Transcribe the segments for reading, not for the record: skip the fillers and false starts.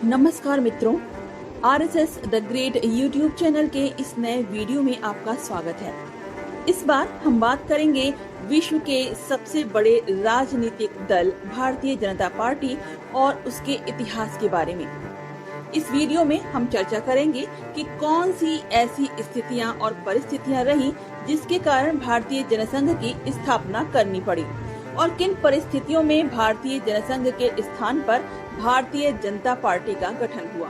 नमस्कार मित्रों, RSS the great YouTube channel के इस नए वीडियो में आपका स्वागत है। इस बार हम बात करेंगे विश्व के सबसे बड़े राजनीतिक दल भारतीय जनता पार्टी और उसके इतिहास के बारे में। इस वीडियो में हम चर्चा करेंगे कि कौन सी ऐसी स्थितियां और परिस्थितियां रही जिसके कारण भारतीय जनसंघ की स्थापना करनी पड़ी और किन परिस्थितियों में भारतीय जनसंघ के स्थान पर भारतीय जनता पार्टी का गठन हुआ।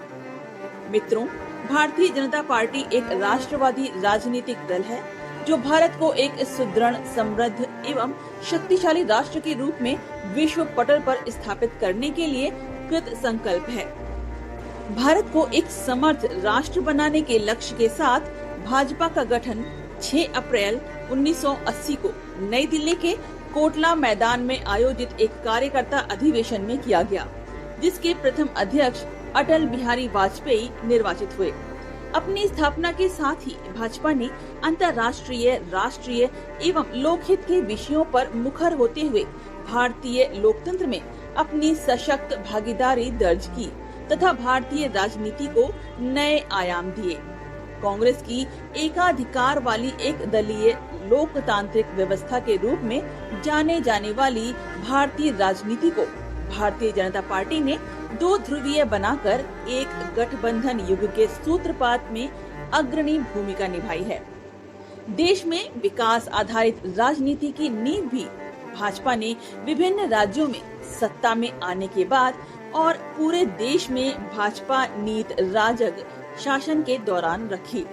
मित्रों, भारतीय जनता पार्टी एक राष्ट्रवादी राजनीतिक दल है जो भारत को एक सुदृढ़, समृद्ध एवं शक्तिशाली राष्ट्र के रूप में विश्व पटल पर स्थापित करने के लिए कृत संकल्प है। भारत को एक समर्थ राष्ट्र बनाने के लक्ष्य के साथ भाजपा का गठन 6 अप्रैल 1980 को नई दिल्ली के कोटला मैदान में आयोजित एक कार्यकर्ता अधिवेशन में किया गया, जिसके प्रथम अध्यक्ष अटल बिहारी वाजपेयी निर्वाचित हुए। अपनी स्थापना के साथ ही भाजपा ने अंतर्राष्ट्रीय, राष्ट्रीय एवं लोकहित के विषयों पर मुखर होते हुए भारतीय लोकतंत्र में अपनी सशक्त भागीदारी दर्ज की तथा भारतीय राजनीति को नए आयाम दिए। कांग्रेस की एकाधिकार वाली एक दलीय लोकतांत्रिक व्यवस्था के रूप में जाने जाने वाली भारतीय राजनीति को भारतीय जनता पार्टी ने 2 ध्रुवीय बनाकर एक गठबंधन युग के सूत्रपात में अग्रणी भूमिका निभाई है। देश में विकास आधारित राजनीति की नींव भी भाजपा ने विभिन्न राज्यों में सत्ता में आने के बाद और पूरे देश में भाजपा नीत राजग शासन के दौरान रखी।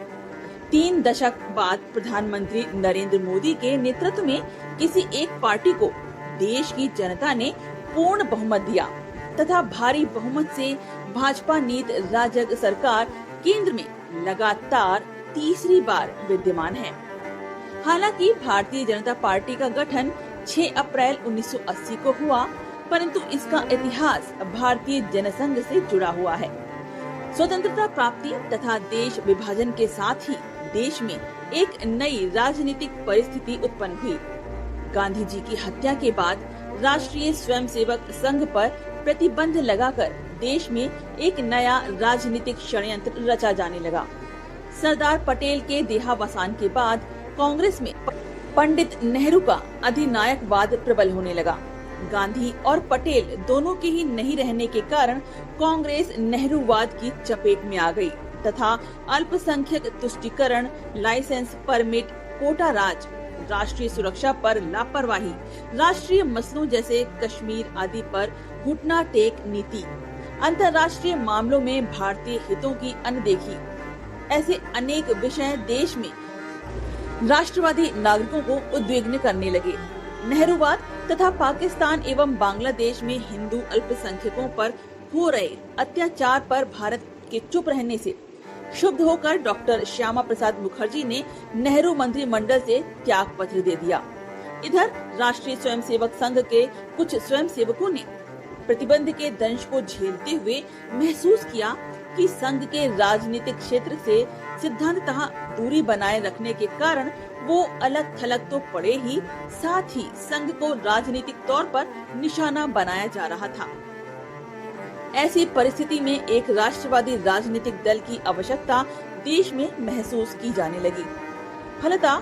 3 दशक बाद प्रधानमंत्री नरेंद्र मोदी के नेतृत्व में किसी एक पार्टी को देश की जनता ने पूर्ण बहुमत दिया तथा भारी बहुमत से भाजपा नीत राजग सरकार केंद्र में लगातार तीसरी बार विद्यमान है। हालांकि भारतीय जनता पार्टी का गठन 6 अप्रैल 1980 को हुआ, परंतु इसका इतिहास भारतीय जनसंघ से जुड़ा हुआ है। स्वतंत्रता प्राप्ति तथा देश विभाजन के साथ ही देश में एक नई राजनीतिक परिस्थिति उत्पन्न हुई। गांधी जी की हत्या के बाद राष्ट्रीय स्वयंसेवक संघ पर प्रतिबंध लगाकर देश में एक नया राजनीतिक षड्यंत्र रचा जाने लगा। सरदार पटेल के देहावसान के बाद कांग्रेस में पंडित नेहरू का अधिनायकवाद प्रबल होने लगा। गांधी और पटेल दोनों के ही नहीं रहने के कारण कांग्रेस नेहरूवाद की चपेट में आ गई तथा अल्पसंख्यक तुष्टीकरण, लाइसेंस, परमिट, कोटा राज, राष्ट्रीय सुरक्षा पर लापरवाही, राष्ट्रीय मसलों जैसे कश्मीर आदि पर घुटना टेक नीति, अंतर्राष्ट्रीय मामलों में भारतीय हितों की अनदेखी, ऐसे अनेक विषय देश में राष्ट्रवादी नागरिकों को उद्विग्न करने लगे। नेहरूवाद तथा पाकिस्तान एवं बांग्लादेश में हिंदू अल्पसंख्यकों पर हो रहे अत्याचार पर भारत के चुप रहने से क्षुब्ध होकर डॉक्टर श्यामा प्रसाद मुखर्जी ने नेहरू मंत्रिमंडल से त्याग पत्र दे दिया। इधर राष्ट्रीय स्वयंसेवक संघ के कुछ स्वयंसेवकों ने प्रतिबंध के दंश को झेलते हुए महसूस किया कि संघ के राजनीतिक क्षेत्र से सिद्धांततः दूरी बनाए रखने के कारण वो अलग थलग तो पड़े ही, साथ ही संघ को राजनीतिक तौर पर निशाना बनाया जा रहा था। ऐसी परिस्थिति में एक राष्ट्रवादी राजनीतिक दल की आवश्यकता देश में महसूस की जाने लगी। फलतः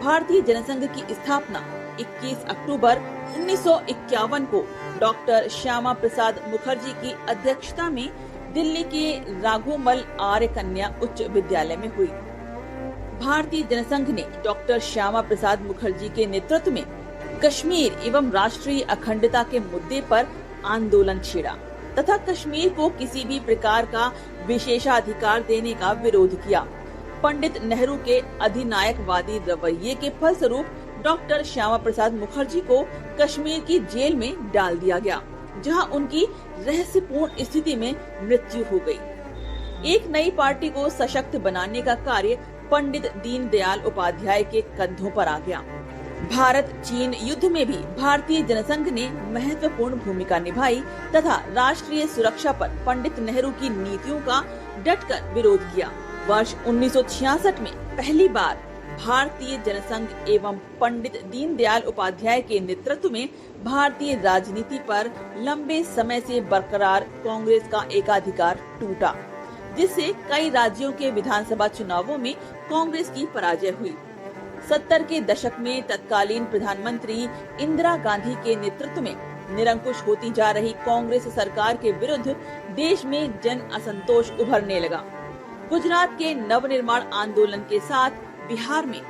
भारतीय जनसंघ की स्थापना 21 अक्टूबर 1951 को डॉक्टर श्यामा प्रसाद मुखर्जी की अध्यक्षता में दिल्ली के राघोमल आर्य कन्या उच्च विद्यालय में हुई। भारतीय जनसंघ ने डॉक्टर श्यामा प्रसाद मुखर्जी के नेतृत्व में कश्मीर एवं राष्ट्रीय अखंडता के मुद्दे पर आंदोलन छेड़ा तथा कश्मीर को किसी भी प्रकार का विशेषाधिकार देने का विरोध किया। पंडित नेहरू के अधिनायकवादी रवैये के फलस्वरूप डॉक्टर श्यामा प्रसाद मुखर्जी को कश्मीर की जेल में डाल दिया गया, जहां उनकी रहस्यपूर्ण स्थिति में मृत्यु हो गई। एक नई पार्टी को सशक्त बनाने का कार्य पंडित दीनदयाल उपाध्याय के कंधों पर आ गया। भारत चीन युद्ध में भी भारतीय जनसंघ ने महत्वपूर्ण भूमिका निभाई तथा राष्ट्रीय सुरक्षा पर पंडित नेहरू की नीतियों का डटकर विरोध किया। वर्ष 1966 में पहली बार भारतीय जनसंघ एवं पंडित दीनदयाल उपाध्याय के नेतृत्व में भारतीय राजनीति पर लंबे समय से बरकरार कांग्रेस का एकाधिकार टूटा, जिससे कई राज्यों के विधानसभा चुनावों में कांग्रेस की पराजय हुई। 70 के दशक में तत्कालीन प्रधानमंत्री इंदिरा गांधी के नेतृत्व में निरंकुश होती जा रही कांग्रेस सरकार के विरुद्ध देश में जन असंतोष उभरने लगा। गुजरात के नवनिर्माण आंदोलन के साथ बिहार में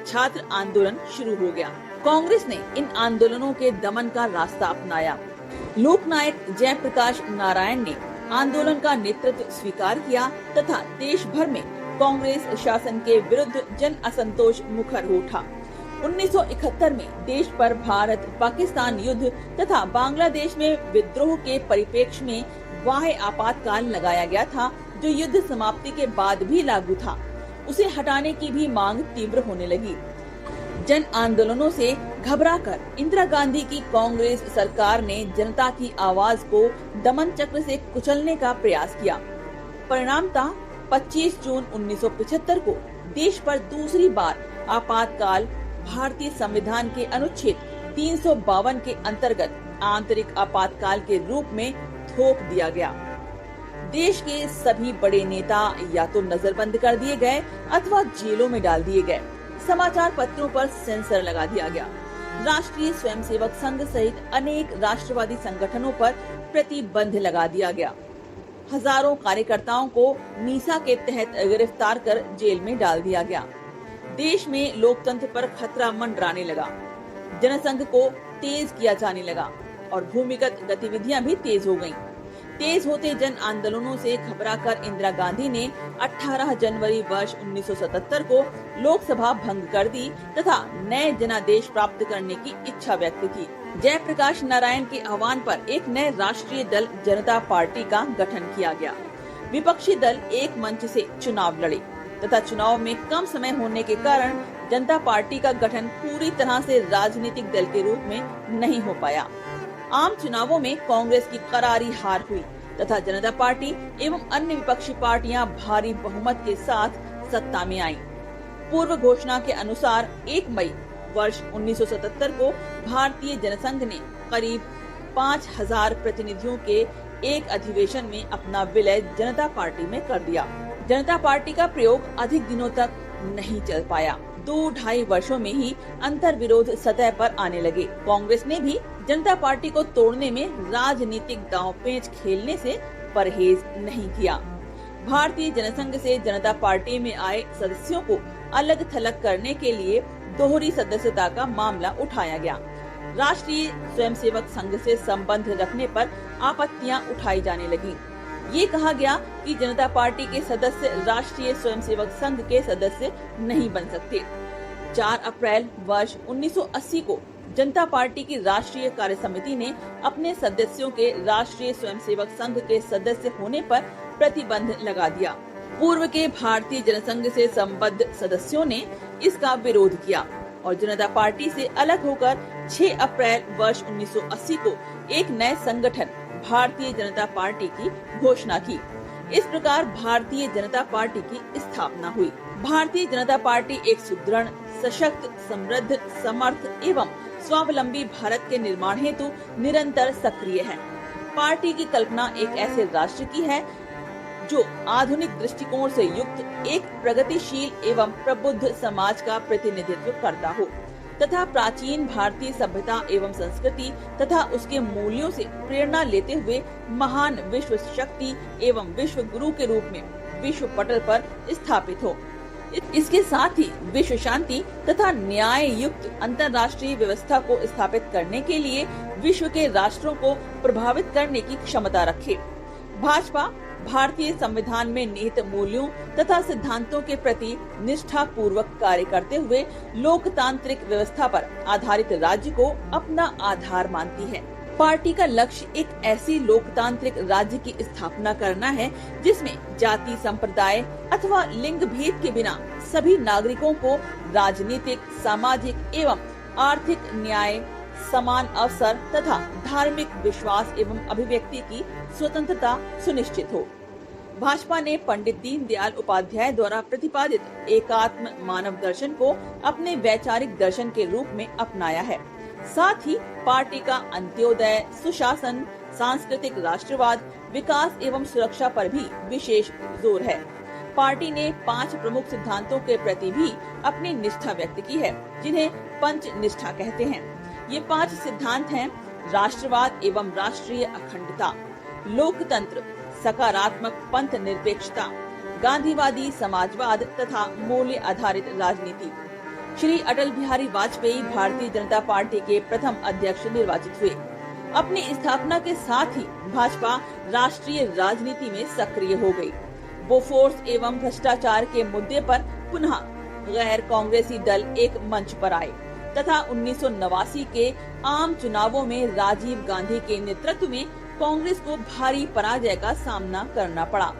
छात्र आंदोलन शुरू हो गया। कांग्रेस ने इन आंदोलनों के दमन का रास्ता अपनाया। लोकनायक जयप्रकाश नारायण ने आंदोलन का नेतृत्व स्वीकार किया तथा देश भर में कांग्रेस शासन के विरुद्ध जन असंतोष मुखर उठा। 1971 में देश पर भारत पाकिस्तान युद्ध तथा बांग्लादेश में विद्रोह के परिप्रेक्ष्य में बाह्य आपातकाल लगाया गया था, जो युद्ध समाप्ति के बाद भी लागू था। उसे हटाने की भी मांग तीव्र होने लगी। जन आंदोलनों से घबराकर इंदिरा गांधी की कांग्रेस सरकार ने जनता की आवाज को दमन चक्र से कुचलने का प्रयास किया। परिणामतः 25 जून 1975 को देश पर दूसरी बार आपातकाल भारतीय संविधान के अनुच्छेद 352 के अंतर्गत आंतरिक आपातकाल के रूप में थोप दिया गया। देश के सभी बड़े नेता या तो नजरबंद कर दिए गए अथवा जेलों में डाल दिए गए। समाचार पत्रों पर सेंसर लगा दिया गया। राष्ट्रीय स्वयंसेवक संघ सहित अनेक राष्ट्रवादी संगठनों पर प्रतिबंध लगा दिया गया। हजारों कार्यकर्ताओं को नीसा के तहत गिरफ्तार कर जेल में डाल दिया गया। देश में लोकतंत्र पर खतरा मंडराने लगा। जनसंघ को तेज किया जाने लगा और भूमिगत गतिविधियां भी तेज हो गयीं। तेज होते जन आंदोलनों से घबराकर इंदिरा गांधी ने 18 जनवरी वर्ष 1977 को लोकसभा भंग कर दी तथा नए जनादेश प्राप्त करने की इच्छा व्यक्त की। जयप्रकाश नारायण के आह्वान पर एक नए राष्ट्रीय दल जनता पार्टी का गठन किया गया। विपक्षी दल एक मंच से चुनाव लड़े तथा चुनाव में कम समय होने के कारण जनता पार्टी का गठन पूरी तरह से राजनीतिक दल के रूप में नहीं हो पाया। आम चुनावों में कांग्रेस की करारी हार हुई तथा जनता पार्टी एवं अन्य विपक्षी पार्टियां भारी बहुमत के साथ सत्ता में आईं। पूर्व घोषणा के अनुसार 1 मई वर्ष 1977 को भारतीय जनसंघ ने करीब 5000 प्रतिनिधियों के एक अधिवेशन में अपना विलय जनता पार्टी में कर दिया। जनता पार्टी का प्रयोग अधिक दिनों तक नहीं चल पाया। 2-2.5 वर्षों में ही अंतर विरोध सतह पर आने लगे। कांग्रेस ने भी जनता पार्टी को तोड़ने में राजनीतिक दांवपेच खेलने से परहेज नहीं किया। भारतीय जनसंघ से जनता पार्टी में आए सदस्यों को अलग थलग करने के लिए दोहरी सदस्यता का मामला उठाया गया। राष्ट्रीय स्वयंसेवक संघ से संबंध रखने पर आपत्तियां उठाई जाने लगी। ये कहा गया कि जनता पार्टी के सदस्य राष्ट्रीय स्वयंसेवक संघ के सदस्य नहीं बन सकते। 4 अप्रैल वर्ष 1980 को जनता पार्टी की राष्ट्रीय कार्य समिति ने अपने सदस्यों के राष्ट्रीय स्वयंसेवक संघ के सदस्य होने पर प्रतिबंध लगा दिया। पूर्व के भारतीय जनसंघ से संबद्ध सदस्यों ने इसका विरोध किया और जनता पार्टी से अलग होकर 6 अप्रैल वर्ष 1980 को एक नए संगठन भारतीय जनता पार्टी की घोषणा की। इस प्रकार भारतीय जनता पार्टी की स्थापना हुई। भारतीय जनता पार्टी एक सुदृढ़, सशक्त, समृद्ध, समर्थ एवं स्वावलंबी भारत के निर्माण हेतु निरंतर सक्रिय है। पार्टी की कल्पना एक ऐसे राष्ट्र की है जो आधुनिक दृष्टिकोण से युक्त एक प्रगतिशील एवं प्रबुद्ध समाज का प्रतिनिधित्व करता हो तथा प्राचीन भारतीय सभ्यता एवं संस्कृति तथा उसके मूल्यों से प्रेरणा लेते हुए महान विश्व शक्ति एवं विश्व गुरु के रूप में विश्व पटल पर स्थापित हो। इसके साथ ही विश्व शांति तथा न्याय युक्त अंतर्राष्ट्रीय व्यवस्था को स्थापित करने के लिए विश्व के राष्ट्रों को प्रभावित करने की क्षमता रखे। भाजपा भारतीय संविधान में निहित मूल्यों तथा सिद्धांतों के प्रति निष्ठा पूर्वक कार्य करते हुए लोकतांत्रिक व्यवस्था पर आधारित राज्य को अपना आधार मानती है। पार्टी का लक्ष्य एक ऐसी लोकतांत्रिक राज्य की स्थापना करना है जिसमें जाति, संप्रदाय अथवा लिंग भेद के बिना सभी नागरिकों को राजनीतिक, सामाजिक एवं आर्थिक न्याय, समान अवसर तथा धार्मिक विश्वास एवं अभिव्यक्ति की स्वतंत्रता सुनिश्चित हो। भाजपा ने पंडित दीनदयाल उपाध्याय द्वारा प्रतिपादित एकात्म मानव दर्शन को अपने वैचारिक दर्शन के रूप में अपनाया है। साथ ही पार्टी का अंत्योदय, सुशासन, सांस्कृतिक राष्ट्रवाद, विकास एवं सुरक्षा पर भी विशेष जोर है। पार्टी ने 5 प्रमुख सिद्धांतों के प्रति भी अपनी निष्ठा व्यक्त की है, जिन्हें पंच निष्ठा कहते हैं। ये 5 सिद्धांत हैं: राष्ट्रवाद एवं राष्ट्रीय अखंडता, लोकतंत्र, सकारात्मक पंथ निरपेक्षता, गांधीवादी समाजवाद तथा मूल्य आधारित राजनीति। श्री अटल बिहारी वाजपेयी भारतीय जनता पार्टी के प्रथम अध्यक्ष निर्वाचित हुए। अपनी स्थापना के साथ ही भाजपा राष्ट्रीय राजनीति में सक्रिय हो गई। बोफोर्स एवं भ्रष्टाचार के मुद्दे पर पुनः गैर कांग्रेसी दल एक मंच पर आए तथा 1989 के आम चुनावों में राजीव गांधी के नेतृत्व में कांग्रेस को भारी पराजय का सामना करना पड़ा।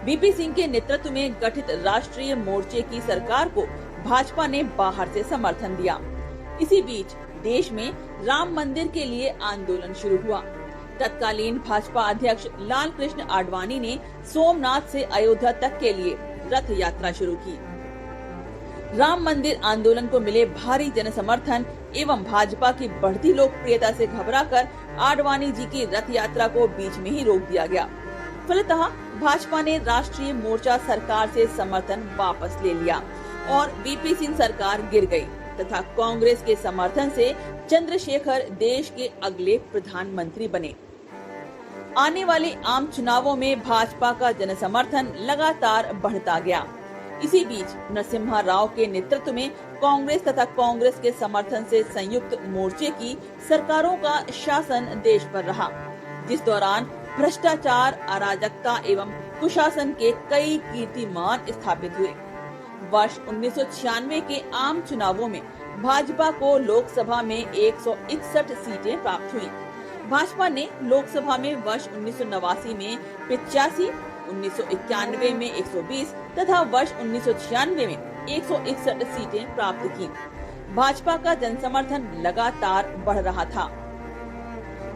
वीपी सिंह के नेतृत्व में गठित राष्ट्रीय मोर्चे की सरकार को भाजपा ने बाहर से समर्थन दिया। इसी बीच देश में राम मंदिर के लिए आंदोलन शुरू हुआ। तत्कालीन भाजपा अध्यक्ष लाल कृष्ण आडवाणी ने सोमनाथ से अयोध्या तक के लिए रथ यात्रा शुरू की। राम मंदिर आंदोलन को मिले भारी जन समर्थन एवं भाजपा की बढ़ती लोकप्रियता से घबराकर आडवाणी जी की रथ यात्रा को बीच में ही रोक दिया गया। फलतः भाजपा ने राष्ट्रीय मोर्चा सरकार से समर्थन वापस ले लिया और वीपी सिंह सरकार गिर गई तथा कांग्रेस के समर्थन से चंद्रशेखर देश के अगले प्रधानमंत्री बने। आने वाले आम चुनावों में भाजपा का जन समर्थन लगातार बढ़ता गया। इसी बीच नरसिम्हा राव के नेतृत्व में कांग्रेस तथा कांग्रेस के समर्थन से संयुक्त मोर्चे की सरकारों का शासन देश पर रहा, जिस दौरान भ्रष्टाचार, अराजकता एवं कुशासन के कई कीर्तिमान स्थापित हुए। वर्ष 1996 के आम चुनावों में भाजपा को लोकसभा में 161 सीटें प्राप्त हुई। भाजपा ने लोकसभा में वर्ष 1989 में 85, 1991 में 120 तथा वर्ष 1996 में 161 सीटें प्राप्त की। भाजपा का जनसमर्थन लगातार बढ़ रहा था।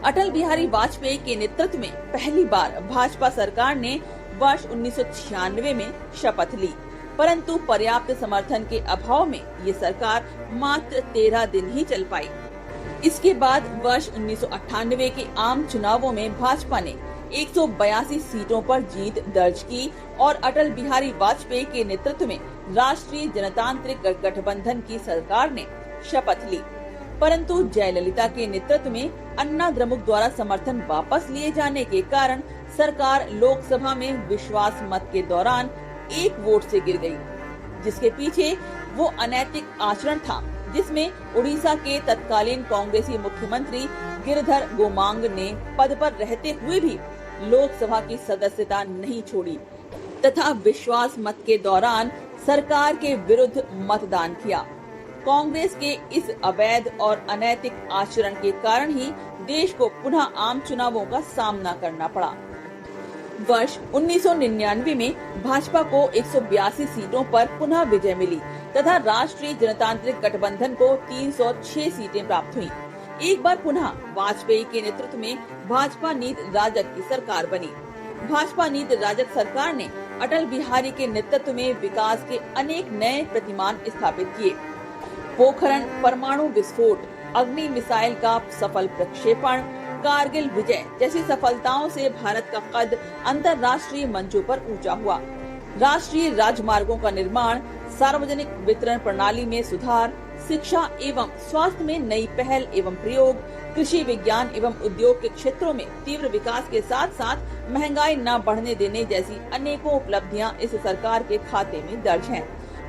अटल बिहारी वाजपेयी के नेतृत्व में पहली बार भाजपा सरकार ने वर्ष 1996 में शपथ ली, परंतु पर्याप्त समर्थन के अभाव में ये सरकार मात्र 13 दिन ही चल पाई। इसके बाद वर्ष 1998 के आम चुनावों में भाजपा ने 182 सीटों पर जीत दर्ज की और अटल बिहारी वाजपेयी के नेतृत्व में राष्ट्रीय जनतांत्रिक गठबंधन की सरकार ने शपथ ली, परंतु जयललिता के नेतृत्व में अन्ना द्रमुक द्वारा समर्थन वापस लिए जाने के कारण सरकार लोकसभा में विश्वास मत के दौरान 1 वोट से गिर गई, जिसके पीछे वो अनैतिक आचरण था जिसमें उड़ीसा के तत्कालीन कांग्रेसी मुख्यमंत्री गिरिधर गोमांग ने पद पर रहते हुए भी लोकसभा की सदस्यता नहीं छोड़ी तथा विश्वास मत के दौरान सरकार के विरुद्ध मतदान किया। कांग्रेस के इस अवैध और अनैतिक आचरण के कारण ही देश को पुनः आम चुनावों का सामना करना पड़ा। वर्ष 1999 में भाजपा को 182 सीटों पर पुनः विजय मिली तथा राष्ट्रीय जनतांत्रिक गठबंधन को 306 सीटें प्राप्त हुईं। एक बार पुनः वाजपेयी के नेतृत्व में भाजपा नीत राजग की सरकार बनी। भाजपा नीत राजग सरकार ने अटल बिहारी के नेतृत्व में विकास के अनेक नए प्रतिमान स्थापित किए। पोखरण परमाणु विस्फोट, अग्नि मिसाइल का सफल प्रक्षेपण, कारगिल विजय जैसी सफलताओं से भारत का कद अंतर्राष्ट्रीय मंचों पर ऊंचा हुआ। राष्ट्रीय राजमार्गों का निर्माण, सार्वजनिक वितरण प्रणाली में सुधार, शिक्षा एवं स्वास्थ्य में नई पहल एवं प्रयोग, कृषि विज्ञान एवं उद्योग के क्षेत्रों में तीव्र विकास के साथ साथ महंगाई न बढ़ने देने जैसी अनेकों उपलब्धियां इस सरकार के खाते में दर्ज हैं।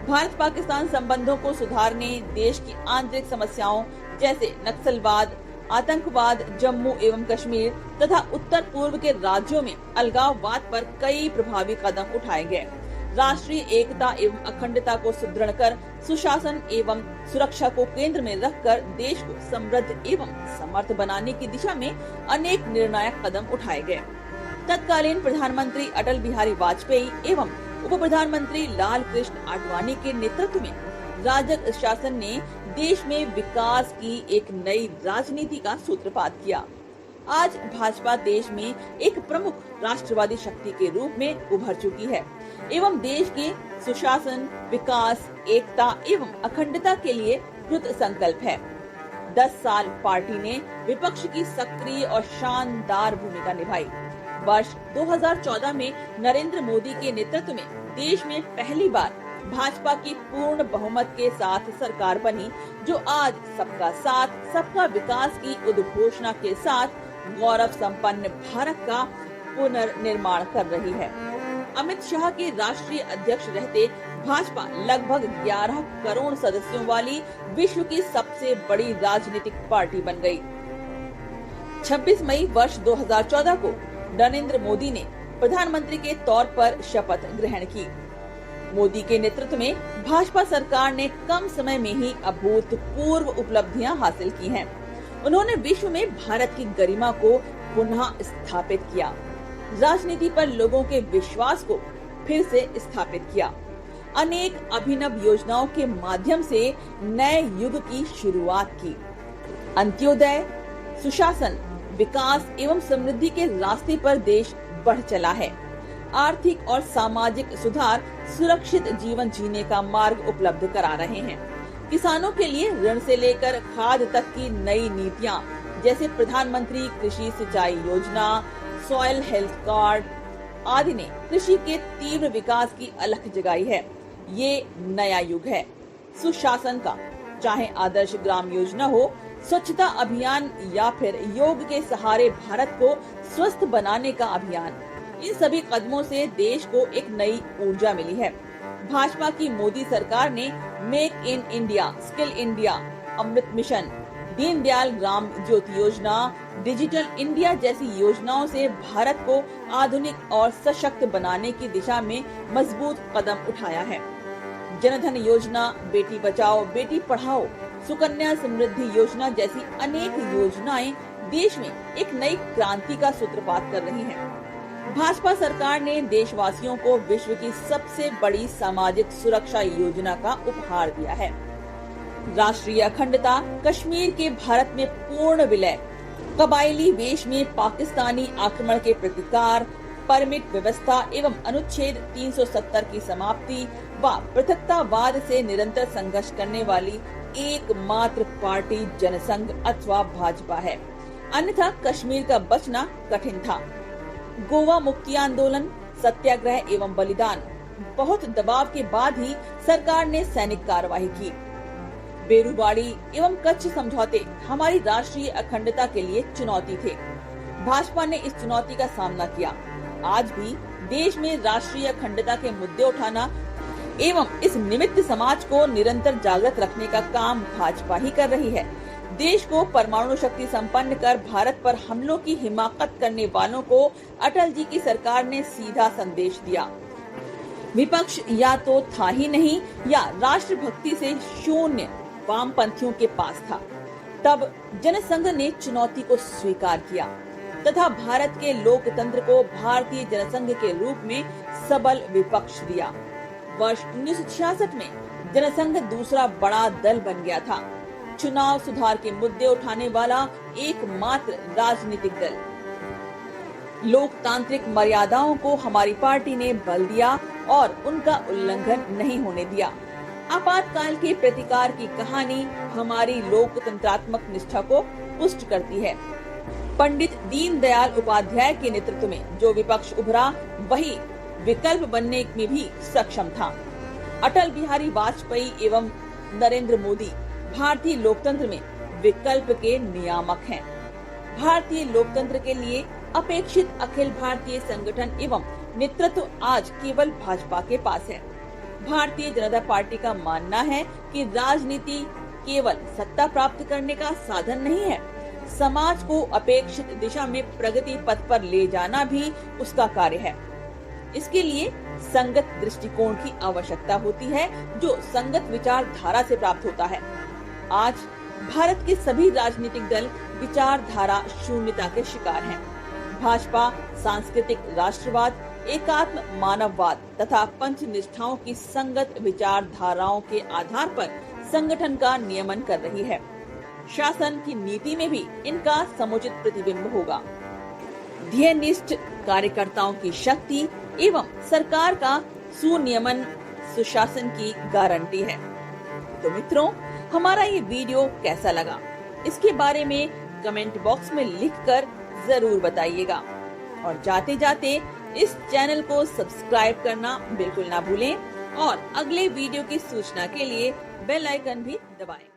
भारत पाकिस्तान संबंधों को सुधारने, देश की आंतरिक समस्याओं जैसे नक्सलवाद, आतंकवाद, जम्मू एवं कश्मीर तथा उत्तर पूर्व के राज्यों में अलगाववाद पर कई प्रभावी कदम उठाए गए। राष्ट्रीय एकता एवं अखंडता को सुदृढ़ कर सुशासन एवं सुरक्षा को केंद्र में रखकर देश को समृद्ध एवं समर्थ बनाने की दिशा में अनेक निर्णायक कदम उठाए गए। तत्कालीन प्रधानमंत्री अटल बिहारी वाजपेयी एवं उप प्रधानमंत्री लाल कृष्ण आडवाणी के नेतृत्व में राजग शासन ने देश में विकास की एक नई राजनीति का सूत्रपात किया। आज भाजपा देश में एक प्रमुख राष्ट्रवादी शक्ति के रूप में उभर चुकी है एवं देश के सुशासन, विकास, एकता एवं अखंडता के लिए कृत संकल्प है। 10 साल पार्टी ने विपक्ष की सक्रिय और शानदार भूमिका निभाई। वर्ष 2014 में नरेंद्र मोदी के नेतृत्व में देश में पहली बार भाजपा की पूर्ण बहुमत के साथ सरकार बनी, जो आज सबका साथ सबका विकास की उद्घोषणा के साथ गौरव संपन्न भारत का पुनर्निर्माण कर रही है। अमित शाह के राष्ट्रीय अध्यक्ष रहते भाजपा लगभग 11 करोड़ सदस्यों वाली विश्व की सबसे बड़ी राजनीतिक पार्टी बन गई। 26 मई वर्ष 2014 को नरेंद्र मोदी ने प्रधानमंत्री के तौर पर शपथ ग्रहण की। मोदी के नेतृत्व में भाजपा सरकार ने कम समय में ही अभूतपूर्व उपलब्धियां हासिल की हैं। उन्होंने विश्व में भारत की गरिमा को पुनः स्थापित किया, राजनीति पर लोगों के विश्वास को फिर से स्थापित किया, अनेक अभिनव योजनाओं के माध्यम से नए युग की शुरुआत की। अंत्योदय, सुशासन, विकास एवं समृद्धि के रास्ते पर देश बढ़ चला है। आर्थिक और सामाजिक सुधार सुरक्षित जीवन जीने का मार्ग उपलब्ध करा रहे हैं। किसानों के लिए ऋण से लेकर खाद तक की नई नीतियां जैसे प्रधानमंत्री कृषि सिंचाई योजना, सॉइल हेल्थ कार्ड आदि ने कृषि के तीव्र विकास की अलख जगाई है। ये नया युग है सुशासन का, चाहे आदर्श ग्राम योजना हो, स्वच्छता अभियान या फिर योग के सहारे भारत को स्वस्थ बनाने का अभियान। इन सभी कदमों से देश को एक नई ऊर्जा मिली है। भाजपा की मोदी सरकार ने make in India, skill India, Amrit mission, Deendayal Gram Jyoti Yojana, digital India जैसी योजनाओं से भारत को आधुनिक और सशक्त बनाने की दिशा में मजबूत कदम उठाया है। जनधन योजना, बेटी बचाओ बेटी पढ़ाओ, सुकन्या समृद्धि योजना जैसी अनेक योजनाएं देश में एक नई क्रांति का सूत्रपात कर रही हैं। भाजपा सरकार ने देशवासियों को विश्व की सबसे बड़ी सामाजिक सुरक्षा योजना का उपहार दिया है। राष्ट्रीय अखंडता, कश्मीर के भारत में पूर्ण विलय, कबायली वेश में पाकिस्तानी आक्रमण के प्रतिकार, परमिट व्यवस्था एवं अनुच्छेद 370 की समाप्ति व पृथकतावाद से निरंतर संघर्ष करने वाली एकमात्र पार्टी जनसंघ अथवा भाजपा है, अन्यथा कश्मीर का बचना कठिन था। गोवा मुक्ति आंदोलन, सत्याग्रह एवं बलिदान, बहुत दबाव के बाद ही सरकार ने सैनिक कार्रवाई की। बेरूबाड़ी एवं कच्छ समझौते हमारी राष्ट्रीय अखंडता के लिए चुनौती थे। भाजपा ने इस चुनौती का सामना किया। आज भी देश में राष्ट्रीय अखंडता के मुद्दे उठाना एवं इस निमित्त समाज को निरंतर जागृत रखने का काम भाजपा ही कर रही है। देश को परमाणु शक्ति संपन्न कर भारत पर हमलों की हिमाकत करने वालों को अटल जी की सरकार ने सीधा संदेश दिया। विपक्ष या तो था ही नहीं या राष्ट्रभक्ति से शून्य वामपंथियों के पास था। तब जनसंघ ने चुनौती को स्वीकार किया तथा भारत के लोकतंत्र को भारतीय जनसंघ के रूप में सबल विपक्ष दिया। वर्ष 1966 में जनसंघ दूसरा बड़ा दल बन गया था, चुनाव सुधार के मुद्दे उठाने वाला एकमात्र राजनीतिक दल। लोकतांत्रिक मर्यादाओं को हमारी पार्टी ने बल दिया और उनका उल्लंघन नहीं होने दिया। आपातकाल के प्रतिकार की कहानी हमारी लोकतंत्रात्मक निष्ठा को पुष्ट करती है। पंडित दीनदयाल उपाध्याय के नेतृत्व में जो विपक्ष उभरा, वही विकल्प बनने में भी सक्षम था। अटल बिहारी वाजपेयी एवं नरेंद्र मोदी भारतीय लोकतंत्र में विकल्प के नियामक हैं। भारतीय लोकतंत्र के लिए अपेक्षित अखिल भारतीय संगठन एवं नेतृत्व आज केवल भाजपा के पास है। भारतीय जनता पार्टी का मानना है कि राजनीति केवल सत्ता प्राप्त करने का साधन नहीं है, समाज को अपेक्षित दिशा में प्रगति पथ पर ले जाना भी उसका कार्य है। इसके लिए संगत दृष्टिकोण की आवश्यकता होती है, जो संगत विचारधारा से प्राप्त होता है। आज भारत के सभी राजनीतिक दल विचारधारा शून्यता के शिकार हैं। भाजपा सांस्कृतिक राष्ट्रवाद, एकात्म मानववाद तथा पंच निष्ठाओं की संगत विचारधाराओं के आधार पर संगठन का नियमन कर रही है। शासन की नीति में भी इनका समुचित प्रतिबिंब होगा। ध्येयनिष्ठ कार्यकर्ताओं की शक्ति एवं सरकार का सुनियमन सुशासन की गारंटी है। तो मित्रों, हमारा ये वीडियो कैसा लगा, इसके बारे में कमेंट बॉक्स में लिखकर जरूर बताइएगा और जाते जाते इस चैनल को सब्सक्राइब करना बिल्कुल ना भूलें और अगले वीडियो की सूचना के लिए बेल आइकन भी दबाएं।